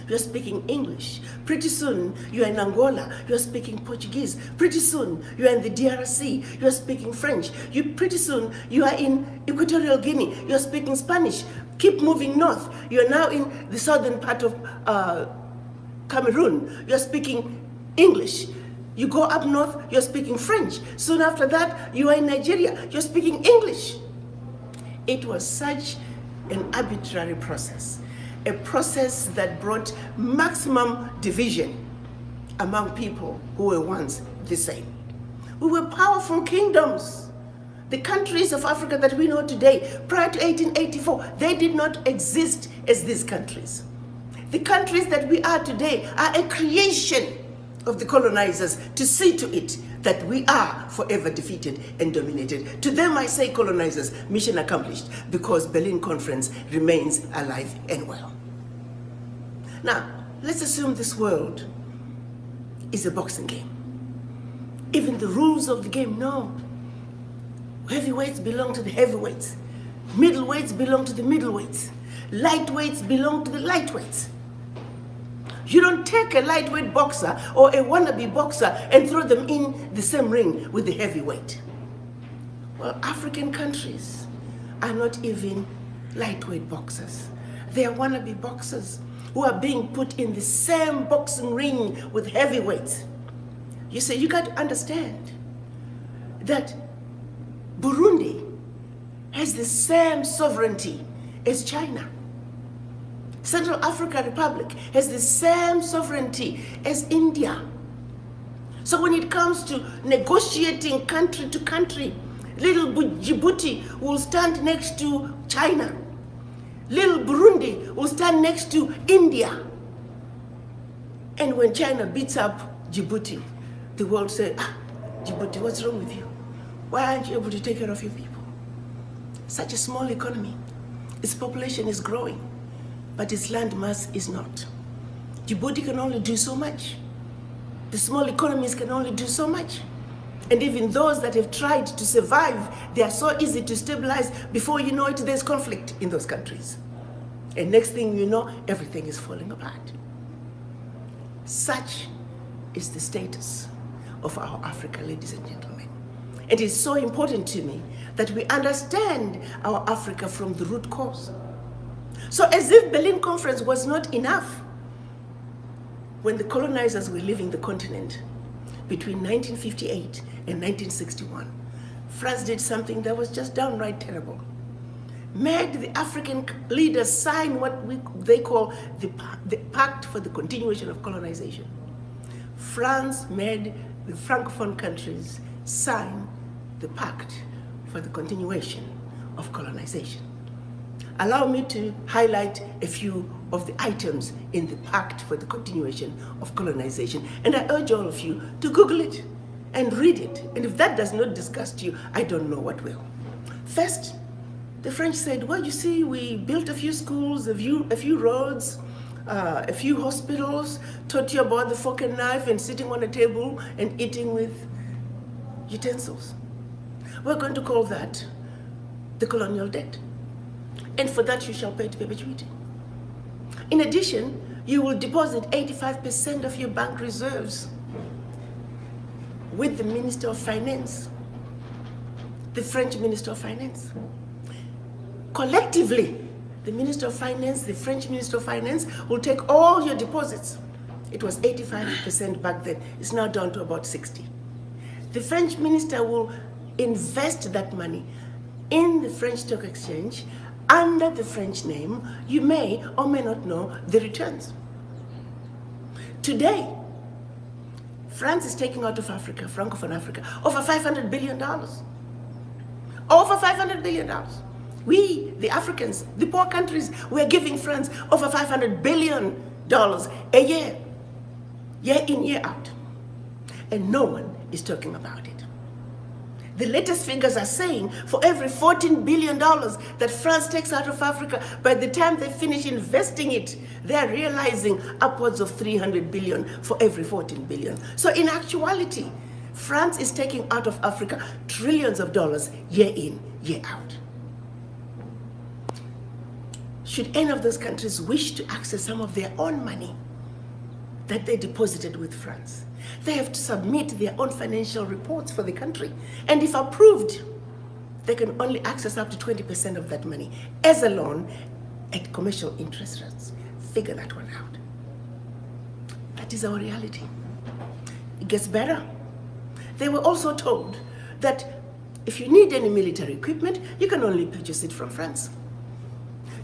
you're speaking English. Pretty soon, you're in Angola, you're speaking Portuguese. Pretty soon, you're in the DRC, you're speaking French. Pretty soon, you are in Equatorial Guinea, you're speaking Spanish. Keep moving north. You're now in the southern part of Cameroon, you're speaking English. You go up north, you're speaking French. Soon after that, you are in Nigeria, you're speaking English. It was such an arbitrary process, a process that brought maximum division among people who were once the same. We were powerful kingdoms. The countries of Africa that we know today, prior to 1884, they did not exist as these countries. The countries that we are today are a creation of the colonizers to see to it that we are forever defeated and dominated. To them I say colonizers, mission accomplished, because Berlin Conference remains alive and well. Now, let's assume this world is a boxing game. Even the rules of the game, no. Heavyweights belong to the heavyweights. Middleweights belong to the middleweights. Lightweights belong to the lightweights. You don't take a lightweight boxer or a wannabe boxer and throw them in the same ring with the heavyweight. Well, African countries are not even lightweight boxers. They are wannabe boxers who are being put in the same boxing ring with heavyweights. You see, you got to understand that Burundi has the same sovereignty as China. Central African Republic has the same sovereignty as India. So when it comes to negotiating country to country, little Djibouti will stand next to China. Little Burundi will stand next to India. And when China beats up Djibouti, the world says, Djibouti, what's wrong with you? Why aren't you able to take care of your people? Such a small economy. Its population is growing, but its land mass is not. Djibouti can only do so much. The small economies can only do so much. And even those that have tried to survive, they are so easy to stabilize. Before you know it, there's conflict in those countries. And next thing you know, everything is falling apart. Such is the status of our Africa, ladies and gentlemen. It is so important to me that we understand our Africa from the root cause. So as if Berlin Conference was not enough, when the colonizers were leaving the continent between 1958 and 1961, France did something that was just downright terrible. Made the African leaders sign what they call the Pact for the Continuation of Colonization. France made the Francophone countries sign the Pact for the Continuation of Colonization. Allow me to highlight a few of the items in the Pact for the Continuation of Colonization. And I urge all of you to Google it and read it. And if that does not disgust you, I don't know what will. First, the French said, well, you see, we built a few schools, a few roads, a few hospitals, taught you about the fork and knife and sitting on a table and eating with utensils. We're going to call that the colonial debt. And for that you shall pay to perpetuity. In addition, you will deposit 85% of your bank reserves with the Minister of Finance, the French Minister of Finance. Collectively, the Minister of Finance, the French Minister of Finance will take all your deposits. It was 85% back then. It's now down to about 60. The French minister will invest that money in the French Stock Exchange under the French name. You may or may not know the returns. Today, France is taking out of Africa, Francophone Africa, over $500 billion. Over $500 billion. We, the Africans, the poor countries, we are giving France over $500 billion a year in, year out. And no one is talking about it. The latest figures are saying for every $14 billion that France takes out of Africa, by the time they finish investing it, they're realizing upwards of $300 billion for every $14 billion. So in actuality, France is taking out of Africa trillions of dollars year in, year out. should any of those countries wish to access some of their own money that they deposited with France, they have to submit their own financial reports for the country. And if approved, they can only access up to 20% of that money as a loan at commercial interest rates. Figure that one out. That is our reality. It gets better. They were also told that if you need any military equipment, you can only purchase it from France.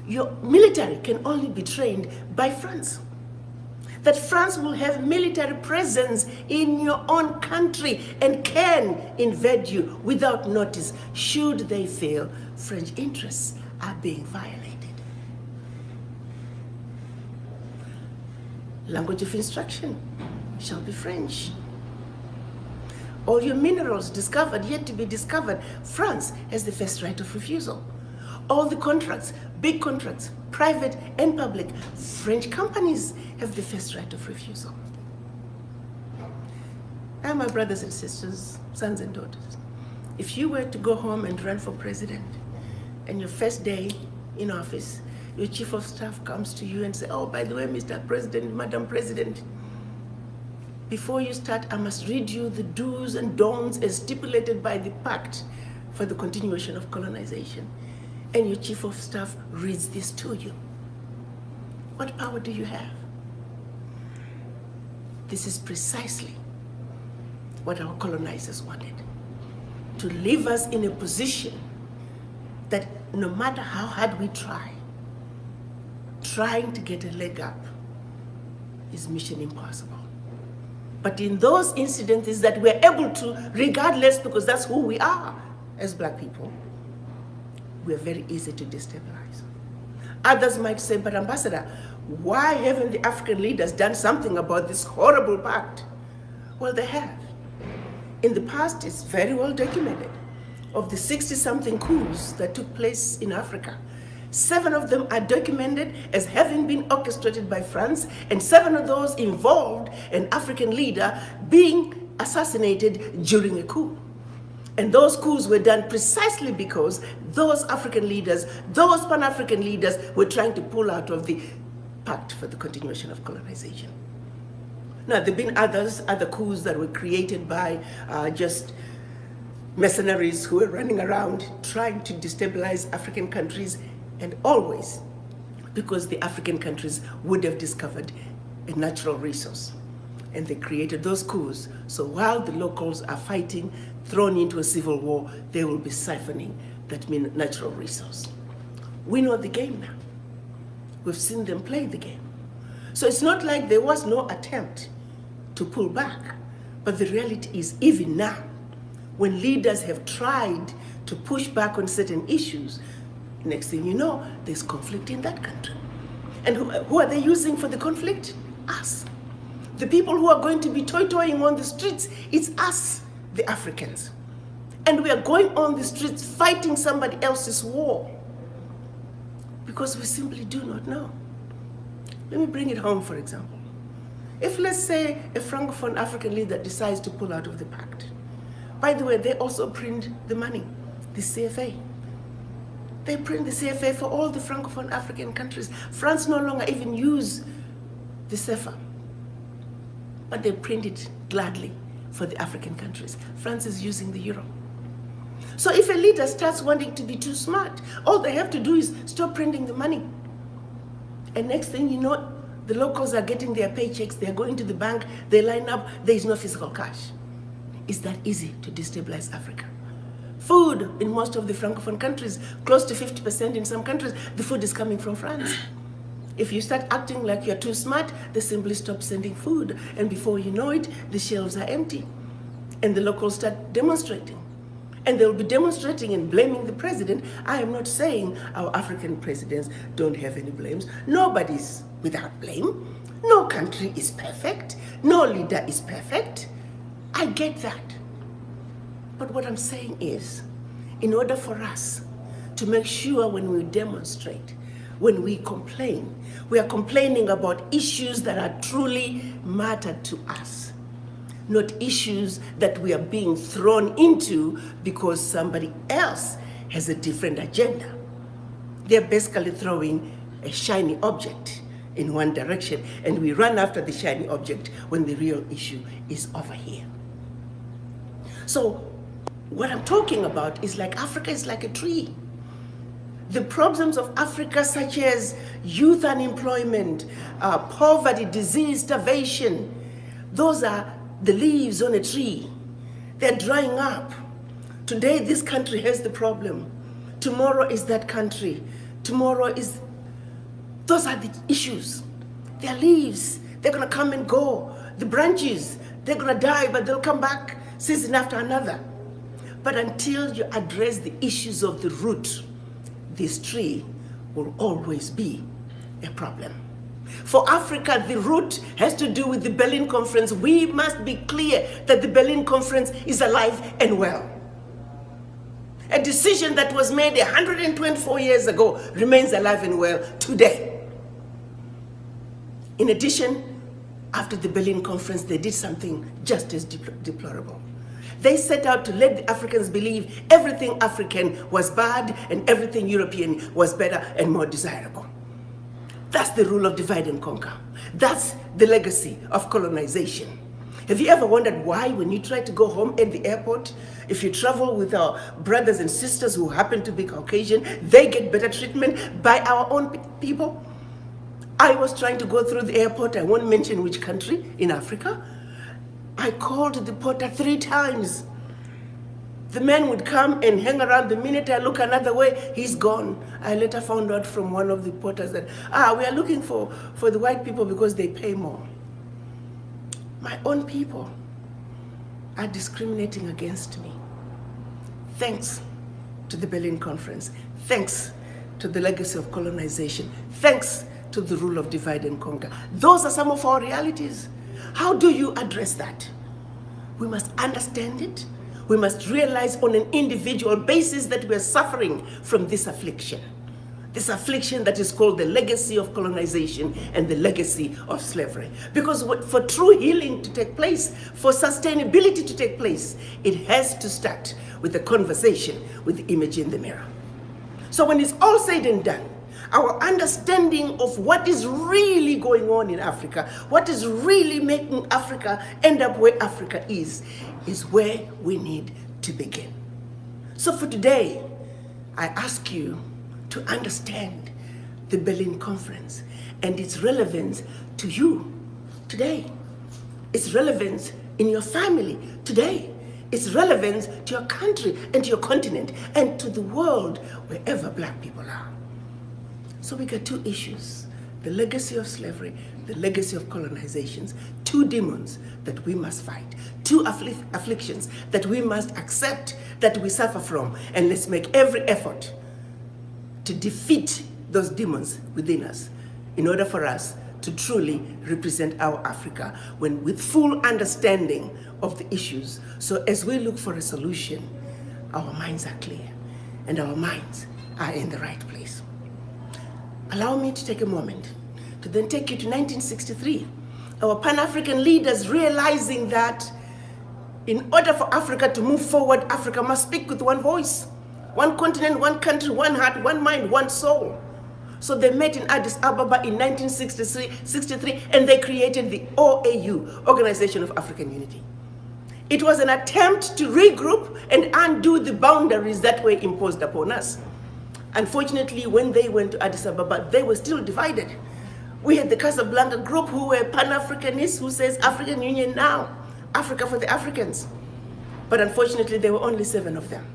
Your military can only be trained by France. That France will have military presence in your own country and can invade you without notice should they feel French interests are being violated. Language of instruction shall be French. All your minerals discovered, yet to be discovered, France has the first right of refusal. All the contracts, big contracts, private and public, French companies have the first right of refusal. Now, my brothers and sisters, sons and daughters, if you were to go home and run for president, and your first day in office, your chief of staff comes to you and says, oh, by the way, Mr. President, Madam President, before you start, I must read you the do's and don'ts as stipulated by the Pact for the Continuation of Colonization. And your chief of staff reads this to you. What power do you have? This is precisely what our colonizers wanted. To leave us in a position that no matter how hard we try, trying to get a leg up is mission impossible. But in those incidences that we're able to, regardless, because that's who we are as Black people, we're very easy to destabilize. Others might say, but Ambassador, why haven't the African leaders done something about this horrible pact? Well, they have. In the past, it's very well documented. Of the 60-something coups that took place in Africa, 7 of them are documented as having been orchestrated by France, and 7 of those involved an African leader being assassinated during a coup. And those coups were done precisely because those African leaders, those Pan-African leaders, were trying to pull out of the Pact for the Continuation of Colonization. Now, there have been other coups that were created by just mercenaries who were running around trying to destabilize African countries, and always because the African countries would have discovered a natural resource. And they created those coups. So while the locals are fighting, thrown into a civil war, they will be siphoning that natural resource. We know the game now. We've seen them play the game. So it's not like there was no attempt to pull back. But the reality is, even now, when leaders have tried to push back on certain issues, next thing you know, there's conflict in that country. And who are they using for the conflict? Us. The people who are going to be toy-toying on the streets, it's us, the Africans. And we are going on the streets fighting somebody else's war because we simply do not know. Let me bring it home, for example. If, let's say, a Francophone African leader decides to pull out of the pact, by the way, they also print the money, the CFA. They print the CFA for all the Francophone African countries. France no longer even use the CFA, but they print it gladly for the African countries. France is using the euro. So if a leader starts wanting to be too smart, all they have to do is stop printing the money. And next thing you know, the locals are getting their paychecks, they're going to the bank, they line up, there is no physical cash. It's that easy to destabilize Africa. Food in most of the Francophone countries, close to 50% in some countries, the food is coming from France. If you start acting like you're too smart, they simply stop sending food. And before you know it, the shelves are empty. And the locals start demonstrating. And they'll be demonstrating and blaming the president. I am not saying our African presidents don't have any blames. Nobody's without blame. No country is perfect. No leader is perfect. I get that. But what I'm saying is, in order for us to make sure when we demonstrate, when we complain, we are complaining about issues that are truly matter to us, not issues that we are being thrown into because somebody else has a different agenda. They're basically throwing a shiny object in one direction, and we run after the shiny object when the real issue is over here. So what I'm talking about is like Africa is like a tree. The problems of Africa, such as youth unemployment, poverty, disease, starvation, those are the leaves on a tree. They're drying up. Today, this country has the problem. Tomorrow is that country. Tomorrow is... Those are the issues. They're leaves. They're going to come and go. The branches, they're going to die, but they'll come back season after another. But until you address the issues of the root, this tree will always be a problem. For Africa, the root has to do with the Berlin Conference. We must be clear that the Berlin Conference is alive and well. A decision that was made 124 years ago remains alive and well today. In addition, after the Berlin Conference, they did something just as deplorable. They set out to let the Africans believe everything African was bad and everything European was better and more desirable. That's the rule of divide and conquer. That's the legacy of colonization. Have you ever wondered why, when you try to go home at the airport, if you travel with our brothers and sisters who happen to be Caucasian, they get better treatment by our own people? I was trying to go through the airport, I won't mention which country in Africa. I called the porter 3 times. The man would come and hang around. The minute I look another way, he's gone. I later found out from one of the porters that, we are looking for the white people because they pay more. My own people are discriminating against me. Thanks to the Berlin Conference. Thanks to the legacy of colonization. Thanks to the rule of divide and conquer. Those are some of our realities. How do you address that? We must understand it. We must realize on an individual basis that we are suffering from this affliction that is called the legacy of colonization and the legacy of slavery. Because for true healing to take place, for sustainability to take place, it has to start with a conversation with the image in the mirror. So when it's all said and done, our understanding of what is really going on in Africa, what is really making Africa end up where Africa is where we need to begin. So for today, I ask you to understand the Berlin Conference and its relevance to you today. Its relevance in your family today. Its relevance to your country and to your continent and to the world wherever black people are. So we got 2 issues: the legacy of slavery, the legacy of colonizations, 2 demons that we must fight, 2 afflictions that we must accept that we suffer from, and let's make every effort to defeat those demons within us in order for us to truly represent our Africa with full understanding of the issues. So as we look for a solution, our minds are clear and our minds are in the right place. Allow me to take a moment to then take you to 1963. Our Pan-African leaders realizing that in order for Africa to move forward, Africa must speak with one voice. One continent, one country, one heart, one mind, one soul. So they met in Addis Ababa in 1963, and they created the OAU, Organization of African Unity. It was an attempt to regroup and undo the boundaries that were imposed upon us. Unfortunately, when they went to Addis Ababa, they were still divided. We had the Casablanca group who were Pan-Africanists who says African Union now, Africa for the Africans. But unfortunately, there were only 7 of them.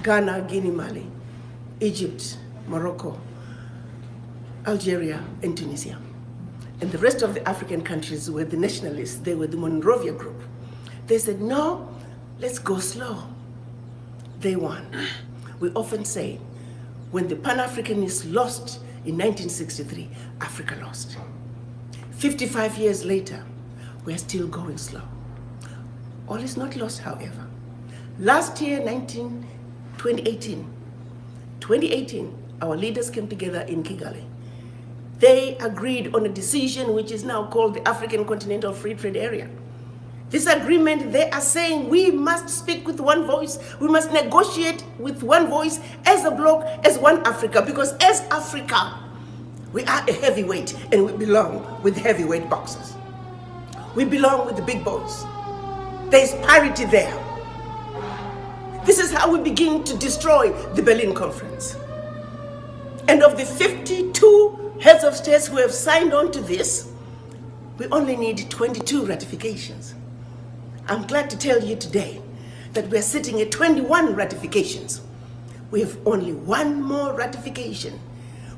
Ghana, Guinea, Mali, Egypt, Morocco, Algeria, and Tunisia. And the rest of the African countries were the nationalists. They were the Monrovia group. They said, no, let's go slow. They won. We often say, when the Pan-Africanists lost in 1963, Africa lost. 55 years later, we're still going slow. All is not lost, however. Last year, 2018, our leaders came together in Kigali. They agreed on a decision which is now called the African Continental Free Trade Area. This agreement, they are saying we must speak with one voice. We must negotiate with one voice as a bloc, as one Africa, because as Africa, We are a heavyweight, and we belong with heavyweight boxers. We belong with the big boys. There's parity there. This is how we begin to destroy the Berlin Conference. And of the 52 heads of states who have signed on to this, we only need 22 ratifications. I'm glad to tell you today that we're sitting at 21 ratifications. We have only one more ratification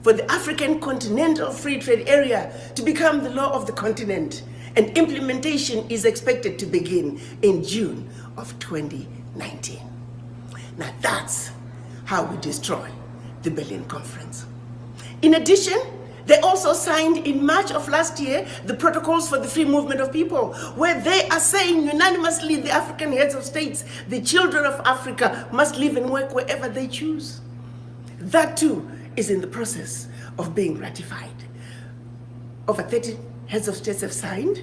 for the African Continental Free Trade Area to become the law of the continent, and implementation is expected to begin in June of 2019. Now that's how we destroy the Berlin Conference. In addition, they also signed in March of last year the protocols for the free movement of people, where they are saying unanimously, the African heads of states, the children of Africa must live and work wherever they choose. That too is in the process of being ratified. Over 30 heads of states have signed,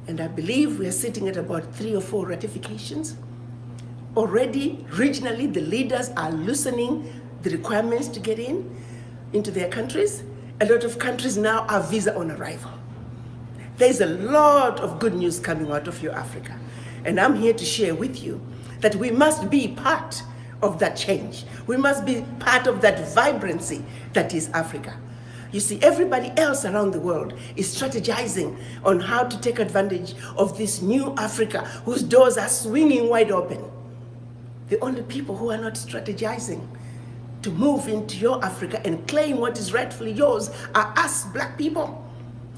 and I believe we are sitting at about 3 or 4 ratifications. Already, regionally, the leaders are loosening the requirements to get into their countries. A lot of countries now are visa on arrival. There's a lot of good news coming out of your Africa. And I'm here to share with you that we must be part of that change. We must be part of that vibrancy that is Africa. You see, everybody else around the world is strategizing on how to take advantage of this new Africa whose doors are swinging wide open. The only people who are not strategizing to move into your Africa and claim what is rightfully yours are us, black people.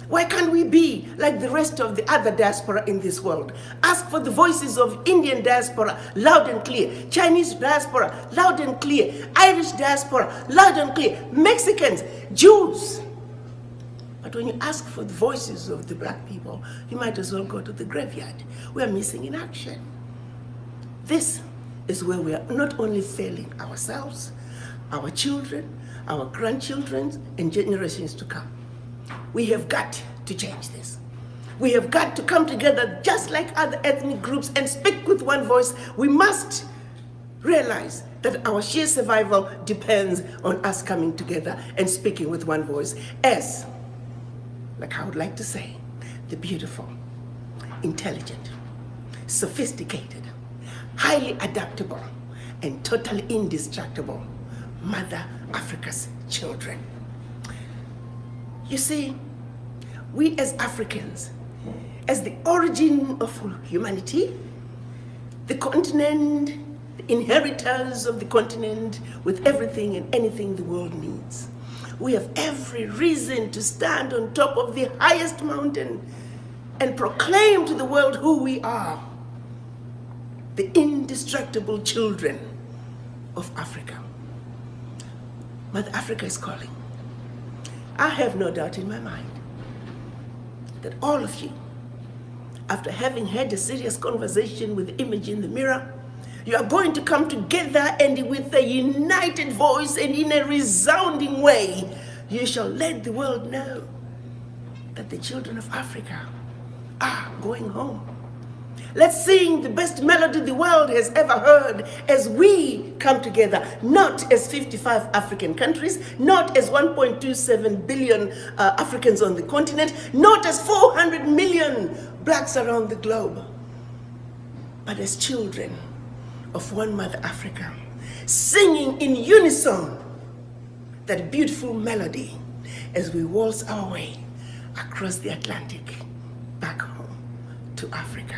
Why can't we be like the rest of the other diaspora in this world? Ask for the voices of Indian diaspora, loud and clear. Chinese diaspora, loud and clear. Irish diaspora, loud and clear. Mexicans, Jews. But when you ask for the voices of the black people, you might as well go to the graveyard. We are missing in action. This is where we are not only failing ourselves, our children, our grandchildren, and generations to come. We have got to change this. We have got to come together just like other ethnic groups and speak with one voice. We must realize that our sheer survival depends on us coming together and speaking with one voice as, like I would like to say, the beautiful, intelligent, sophisticated, highly adaptable, and totally indestructible Mother Africa's children. You see, we as Africans, as the origin of humanity, the continent, the inheritors of the continent with everything and anything the world needs, we have every reason to stand on top of the highest mountain and proclaim to the world who we are, the indestructible children of Africa. Mother Africa is calling. I have no doubt in my mind that all of you, after having had a serious conversation with the image in the mirror, you are going to come together and with a united voice and in a resounding way, you shall let the world know that the children of Africa are going home. Let's sing the best melody the world has ever heard as we come together, not as 55 African countries, not as 1.27 billion Africans on the continent, not as 400 million blacks around the globe, but as children of one Mother Africa, singing in unison that beautiful melody as we waltz our way across the Atlantic back home to Africa.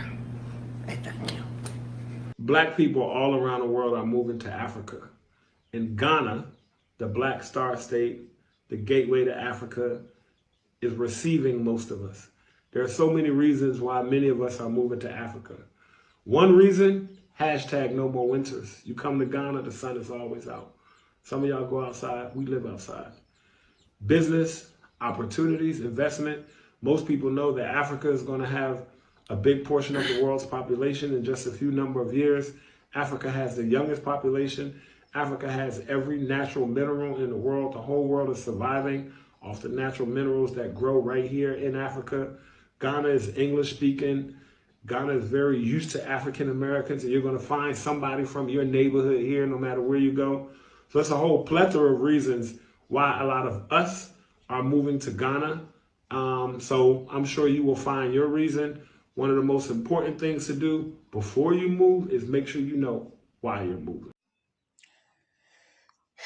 I thank you. Black people all around the world are moving to Africa. In Ghana, the Black Star State, the gateway to Africa, is receiving most of us. There are so many reasons why many of us are moving to Africa. One reason, #no more winters. You come to Ghana, the sun is always out. Some of y'all go outside, we live outside. Business, opportunities, investment. Most people know that Africa is going to have a big portion of the world's population in just a few number of years. Africa has the youngest population. Africa has every natural mineral in the world. The whole world is surviving off the natural minerals that grow right here in Africa. Ghana is English speaking. Ghana is very used to African Americans, and you're going to find somebody from your neighborhood here no matter where you go. So it's a whole plethora of reasons why a lot of us are moving to Ghana. So I'm sure you will find your reason. One of the most important things to do before you move is make sure you know why you're moving.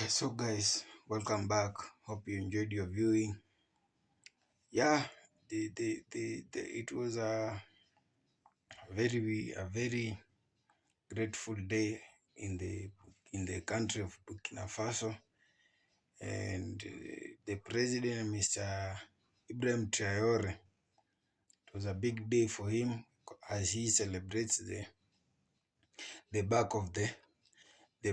So guys, welcome back. Hope you enjoyed your viewing. Yeah, it was a very grateful day in the country of Burkina Faso, and the president, Mr. Ibrahim Traore. It was a big day for him as he celebrates the back of the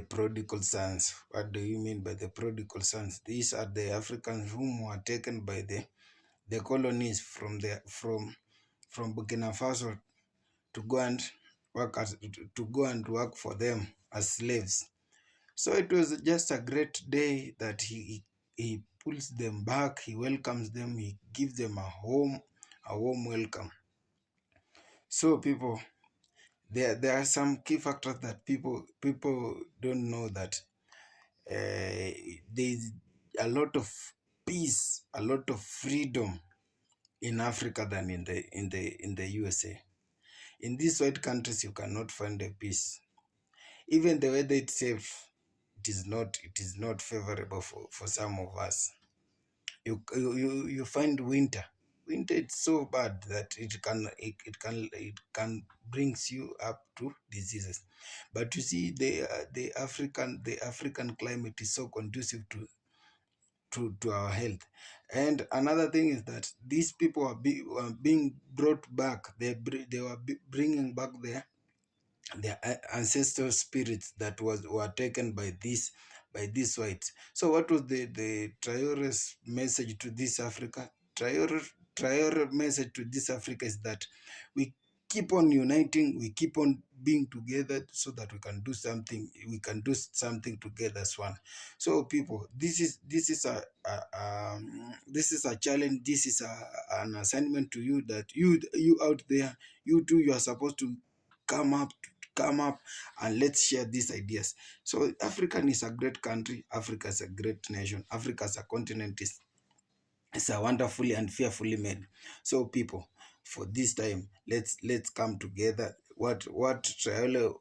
prodigal sons. What do you mean by the prodigal sons? These are the Africans whom were taken by the colonies from Burkina Faso to go and work for them as slaves. So it was just a great day that he pulls them back, he welcomes them, he gives them a warm welcome. So people, there are some key factors that people don't know, that there's a lot of peace, a lot of freedom in Africa than in the USA. In these white countries, you cannot find a peace. Even the weather itself, it is not favorable for some of us. You find winter. Winter, it's so bad that it can brings you up to diseases. But you see, the African climate is so conducive to our health. And another thing is that these people are being brought back. They were bringing back their ancestral spirits that were taken by these whites. So what was the Traore's message to this Africa? Traore message to this Africa is that we keep on uniting, we keep on being together, so that we can do something together as one. So people, this is a challenge. This is an assignment to you, that you out there, you too, you are supposed to come up and let's share these ideas. So Africa is a great country. Africa is a great nation. Africa as a continent is a wonderfully and fearfully made. So people, for this time, let's come together. What Traore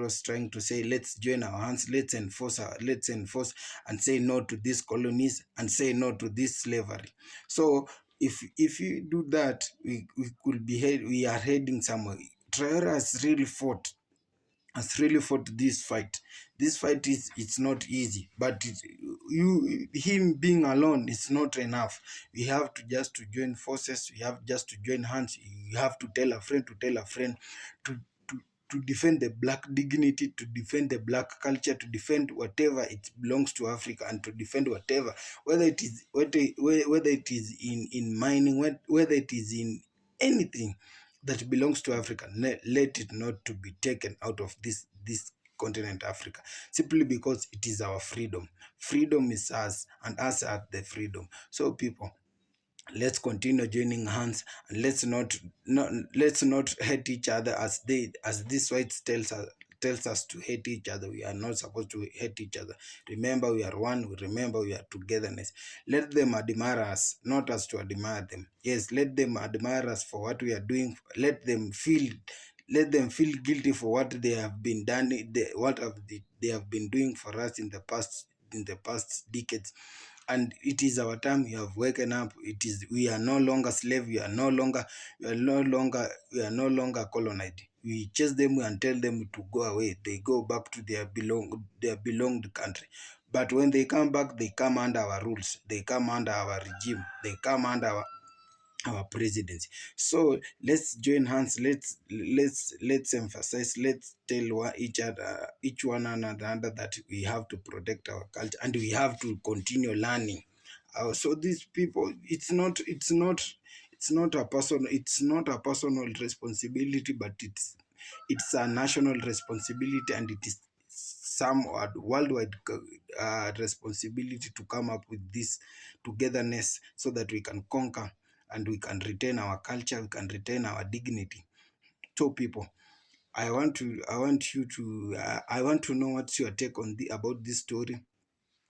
was trying to say, let's join our hands, let's enforce and say no to these colonies and say no to this slavery. So if you do that, we are heading somewhere. Traore has really fought this fight. This fight it's not easy, but him being alone is not enough. We have to join forces. We have just to join hands. You have to tell a friend to to to defend the black dignity, to defend the black culture, to defend whatever it belongs to Africa, and to defend whatever, whether it is in mining, whether it is in anything that belongs to Africa. Let it not to be taken out of this continent Africa, simply because it is our freedom. Freedom is us, and us are the freedom. So people, let's continue joining hands, and let's not hate each other as this white tells us to hate each other. We are not supposed to hate each other. Remember, we are one. Remember, we are togetherness. Let them admire us, not us to admire them. Yes, let them admire us for what we are doing. Let them feel guilty for what they have been done. They have been doing for us in the past decades. And it is our time. We have woken up. We are no longer slave. We are no longer colonized. We chase them and tell them to go away. They go back to their belonged country. But when they come back, they come under our rules. They come under our regime. They come under our presidency. So let's join hands. Let's emphasize. Let's tell each one another, that we have to protect our culture, and we have to continue learning. So these people, it's not a personal responsibility, but it's a national responsibility, and it is somewhat worldwide responsibility to come up with this togetherness, so that we can conquer and we can retain our culture, we can retain our dignity. So people, I want to know what's your take about this story.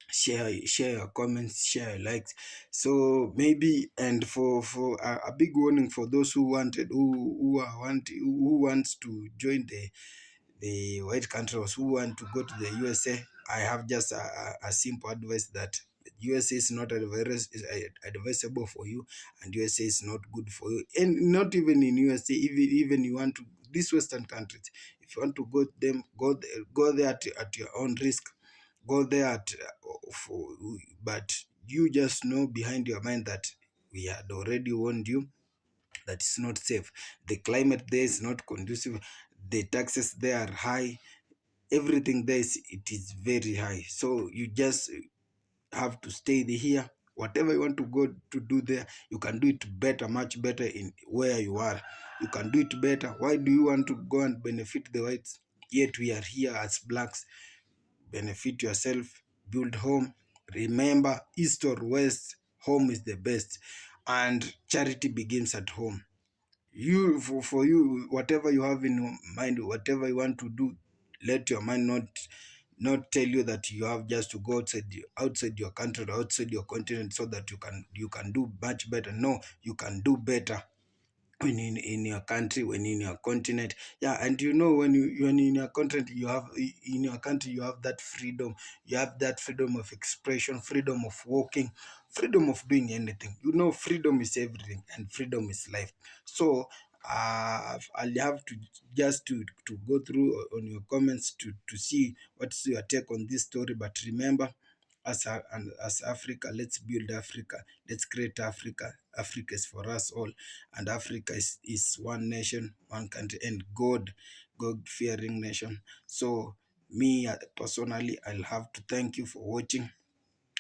share your comments, share your likes. So maybe, and for a big warning for those who wanted who wants to join the white countries, who want to go to the USA, I have just a simple advice that USA is not advisable for you, and USA is not good for you, and not even in USA. Even you want to these Western countries, if you want to go there at your own risk. Go there but you just know behind your mind that we had already warned you that it's not safe. The climate there is not conducive. The taxes there are high. Everything there it is very high. So you just have to stay here. Whatever you want to go to do there, you can do it better, much better in where you are. You can do it better. Why do you want to go and benefit the whites? Yet we are here as blacks. Benefit yourself, build home. Remember, east or west, home is the best. And charity begins at home. For you, whatever you have in your mind, whatever you want to do, let your mind not tell you that you have just to go outside your country or outside your continent so that you can do much better. No, you can do better when in your country, when in your continent. Yeah, and when in your continent, you have in your country, you have that freedom. You have that freedom of expression, freedom of walking, freedom of doing anything. Freedom is everything, and freedom is life. So I'll have to just to go through on your comments to see what's your take on this story. But remember, as Africa, let's build Africa. Let's create Africa. Africa is for us all, and Africa is one nation, one country, and God-fearing nation. So me personally, I'll have to thank you for watching,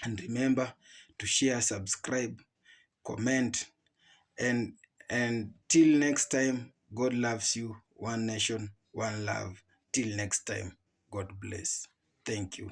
and remember to share, subscribe, comment, and till next time. God loves you. One nation, one love. Till next time. God bless. Thank you.